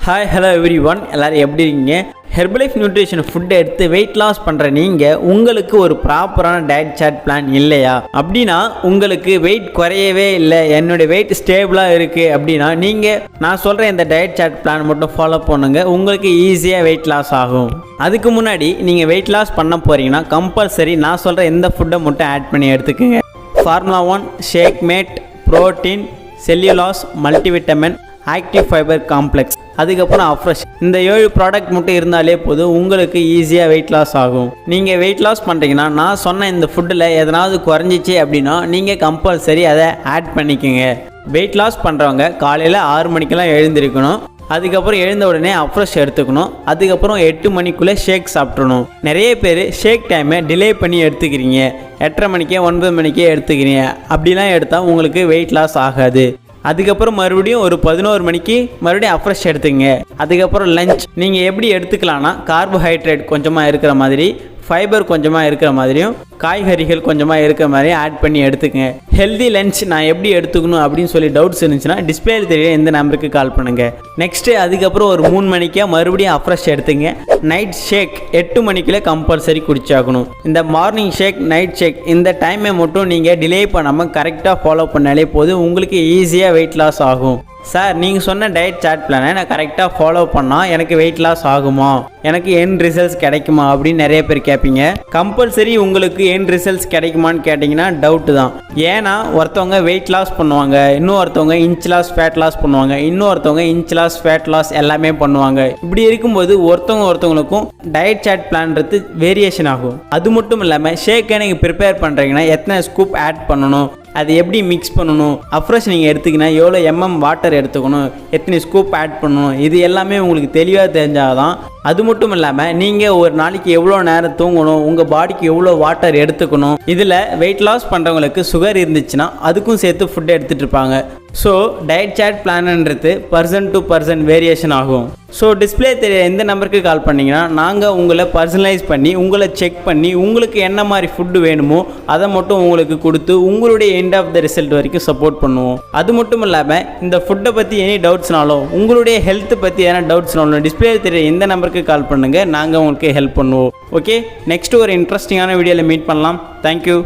Hi hello every one, எல்லோரும் எப்படி இருக்கீங்க? ஹெர்பலைஃப் நியூட்ரிஷன் ஃபுட் எடுத்து வெயிட் லாஸ் பண்ணுற நீங்கள் உங்களுக்கு ஒரு ப்ராப்பரான டயட் சார்ட் பிளான் இல்லையா? அப்படின்னா உங்களுக்கு வெயிட் குறையவே இல்லை, என்னுடைய வெயிட் ஸ்டேபிளாக இருக்குது அப்படின்னா நீங்கள் நான் சொல்கிற இந்த டயட் சார்ட் பிளான் மட்டும் ஃபாலோ பண்ணுங்க, உங்களுக்கு ஈஸியாக வெயிட் லாஸ் ஆகும். அதுக்கு முன்னாடி நீங்கள் வெயிட் லாஸ் பண்ண போகிறீங்கன்னா கம்பல்சரி நான் சொல்கிற எந்த ஃபுட்டை மட்டும் ஆட் பண்ணி எடுத்துக்கோங்க. Formula 1 shake mate, protein, cellulose, multivitamin, active fibre complex, அதுக்கப்புறம் அஃப்ரெஷ். இந்த 7 ப்ராடக்ட் மட்டும் இருந்தாலே போதும், உங்களுக்கு ஈஸியாக வெயிட் லாஸ் ஆகும். நீங்கள் வெயிட் லாஸ் பண்ணுறீங்கன்னா நான் சொன்ன இந்த ஃபுட்டில் எதனாவது குறைஞ்சிச்சு அப்படின்னா நீங்கள் கம்பல்சரி அதை ஆட் பண்ணிக்கோங்க. வெயிட் லாஸ் பண்ணுறவங்க காலையில் 6 மணிக்கெல்லாம் எழுந்திருக்கணும். அதுக்கப்புறம் எழுந்த உடனே அஃப்ரெஷ் எடுத்துக்கணும். அதுக்கப்புறம் 8 மணிக்குள்ளே ஷேக் சாப்பிட்றணும். நிறைய பேர் ஷேக் டைமை டிலே பண்ணி எடுத்துக்கிறீங்க, 8:30 மணிக்கே 9 மணிக்கே எடுத்துக்கிறீங்க. அப்படிலாம் எடுத்தால் உங்களுக்கு வெயிட் லாஸ் ஆகாது. அதுக்கப்புறம் மறுபடியும் ஒரு 11 மணிக்கு மறுபடியும் அஃப்ரெஷ் எடுத்துங்க. அதுக்கப்புறம் லஞ்ச் நீங்கள் எப்படி எடுத்துக்கலான்னா கார்போஹைட்ரேட் கொஞ்சமாக இருக்கிற மாதிரி, ஃபைபர் கொஞ்சமாக இருக்கிற மாதிரியும், காய்கறிகள் கொஞ்சமாக இருக்கிற மாதிரியும் ஆட் பண்ணி எடுத்துக்கங்க. ஹெல்தி லஞ்ச் நான் எப்படி எடுத்துக்கணும் அப்படின்னு சொல்லி டவுட்ஸ் இருந்துச்சுன்னா டிஸ்பிளேல தெரிய இந்த நம்பருக்கு கால் பண்ணுங்கள். நெக்ஸ்ட்டு அதுக்கப்புறம் ஒரு 3 மணிக்கே மறுபடியும் அஃப்ரெஷ் எடுத்துங்க. நைட் ஷேக் 8 மணிக்குள்ளே கம்பல்சரி குடிச்சாகணும். இந்த மார்னிங் ஷேக், நைட் ஷேக் இந்த டைமை மட்டும் நீங்கள் டிலே பண்ணாமல் கரெக்டாக ஃபாலோ பண்ணாலே போதும், உங்களுக்கு ஈஸியாக வெயிட் லாஸ் ஆகும். சார், நீங்கள் சொன்ன டயட் சார்ட் பிளானை நான் கரெக்டாக ஃபாலோ பண்ணால் எனக்கு வெயிட் லாஸ் ஆகுமா, எனக்கு எண்ட் ரிசல்ட்ஸ் கிடைக்குமா அப்படின்னு நிறைய பேர் கேட்பீங்க. கம்பல்சரி உங்களுக்கு எண்ட் ரிசல்ட்ஸ் கிடைக்குமான்னு கேட்டிங்கன்னா டவுட்டு தான். ஏன்னா ஒருத்தவங்க வெயிட் லாஸ் பண்ணுவாங்க, இன்னொருத்தவங்க இன்ச் லாஸ், ஃபேட் லாஸ் பண்ணுவாங்க, இன்னொருத்தவங்க இன்ச் லாஸ், ஃபேட் லாஸ் எல்லாமே பண்ணுவாங்க. இப்படி இருக்கும்போது ஒருத்தவங்களுக்கும் டயட் சார்ட் பிளான்றது வேரியேஷன் ஆகும். அது மட்டும் இல்லாமல் ஷேக்கை நீங்கள் ப்ரிப்பேர் பண்ணுறீங்கன்னா எத்தனை ஸ்கூப் ஆட் பண்ணணும், அது எப்படி மிக்ஸ் பண்ணணும், அஃப்ரெஷ் நீங்கள் எடுத்துக்கினா எவ்வளோ வாட்டர் எடுத்துக்கணும், எத்தனை ஸ்கூப் ஆட் பண்ணணும், இது எல்லாமே உங்களுக்கு தெளிவாக தெரிஞ்சாதான். அது மட்டும் இல்லாமல் நீங்கள் ஒரு நாளைக்கு எவ்வளோ நேரம் தூங்கணும், உங்கள் பாடிக்கு எவ்வளோ வாட்டர் எடுத்துக்கணும். இதில் வெயிட் லாஸ் பண்ணுறவங்களுக்கு சுகர் இருந்துச்சுன்னா அதுக்கும் சேர்த்து ஃபுட் எடுத்துகிட்டு இருப்பாங்க. ஸோ டயட் சார்ட் பிளான்ன்றது பர்சன் டு பர்சன் வேரியேஷன் ஆகும். ஸோ டிஸ்பிளே தெரிய எந்த நம்பருக்கு கால் பண்ணிங்கன்னா நாங்கள் உங்களை பர்சனலைஸ் பண்ணி உங்களை செக் பண்ணி உங்களுக்கு என்ன மாதிரி ஃபுட்டு வேணுமோ அதை மட்டும் உங்களுக்கு கொடுத்து உங்களுடைய எண்ட் ஆஃப் த ரிசல்ட் வரைக்கும் சப்போர்ட் பண்ணுவோம். அது மட்டும் இல்லாமல் இந்த ஃபுட்டை பற்றி எனி டவுட்ஸ்னாலும், உங்களுடைய ஹெல்த் பற்றி எதனா டவுட்ஸ்னாலும் டிஸ்பிளே தெரிய எந்த நம்பருக்கு கால் பண்ணுங்கள், நாங்கள் உங்களுக்கு ஹெல்ப் பண்ணுவோம். ஓகே, நெக்ஸ்ட் ஒரு இன்ட்ரெஸ்டிங்கான வீடியோவில் மீட் பண்ணலாம். தேங்க்யூ.